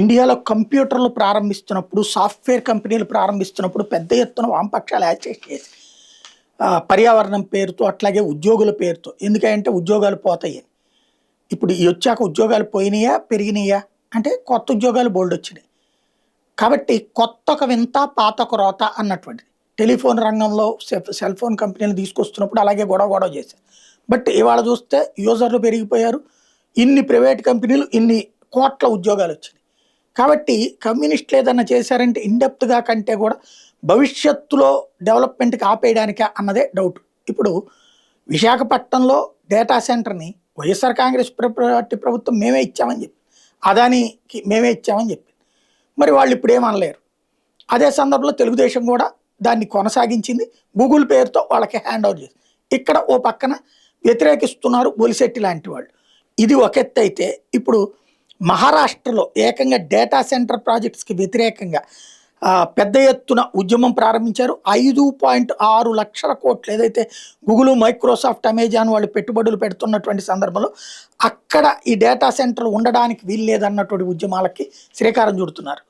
ఇండియాలో కంప్యూటర్లు ప్రారంభిస్తున్నప్పుడు, సాఫ్ట్‌వేర్ కంపెనీలు ప్రారంభిస్తున్నప్పుడు పెద్ద ఎత్తున వామపక్షాలు యాజిటేట్ చేసి పర్యావరణం పేరుతో, అట్లాగే ఉద్యోగుల పేరుతో. ఎందుకంటే ఉద్యోగాలు పోతాయని. ఇప్పుడు ఇయొచ్చాక ఉద్యోగాలు పోయినాయా? పెరిగినాయా? అంటే కొత్త ఉద్యోగాలు బోలెడొచ్చినాయి. కాబట్టి కొత్తొక వింత, పాతొక రోత అన్నటువంటిది. టెలిఫోన్ రంగంలో సెల్ ఫోన్ కంపెనీలు తీసుకొస్తున్నప్పుడు అలాగే గొడవ గొడవ చేశారు. బట్ ఇవాళ చూస్తే యూజర్లు పెరిగిపోయారు. ఇన్ని ప్రైవేట్ కంపెనీలు, ఇన్ని కోట్ల ఉద్యోగాలొచ్చినాయి. కాబట్టి కమ్యూనిస్టులు ఏదన్నా చేశారంటే ఇన్‌డెప్త్‌గా కంటే కూడా భవిష్యత్తులో డెవలప్‌మెంట్‌కి ఆపేయడానికా అన్నదే డౌట్. ఇప్పుడు విశాఖపట్నంలో డేటా సెంటర్‌ని వైఎస్ఆర్ కాంగ్రెస్ పార్టీ ప్రభుత్వం మేమే ఇచ్చామని చెప్పి, అదానికి మేమే ఇచ్చామని చెప్పి. మరి వాళ్ళు ఇప్పుడేం అనలేరు. అదే సందర్భంలో తెలుగుదేశం కూడా దాన్ని కొనసాగించింది. గూగుల్ పేరుతో వాళ్ళకి హ్యాండ్ ఓవర్ చేసింది. ఇక్కడ ఓ పక్కన వ్యతిరేకిస్తున్నారు బొలిశెట్టి లాంటి వాళ్ళు. ఇది ఒక ఎత్తైతే, ఇప్పుడు మహారాష్ట్రలో ఏకంగా డేటా సెంటర్ ప్రాజెక్ట్స్‌కి వ్యతిరేకంగా పెద్ద ఎత్తున ఉద్యమం ప్రారంభించారు. 5.6 లక్షల కోట్లు ఏదైతే గూగుల్, మైక్రోసాఫ్ట్, అమెజాన్ వాళ్ళు పెట్టుబడులు పెడుతున్నటువంటి సందర్భంలో అక్కడ ఈ డేటా సెంటర్లు ఉండడానికి వీల్లేదన్నటువంటి ఉద్యమాలకి శ్రీకారం చుడుతున్నారు.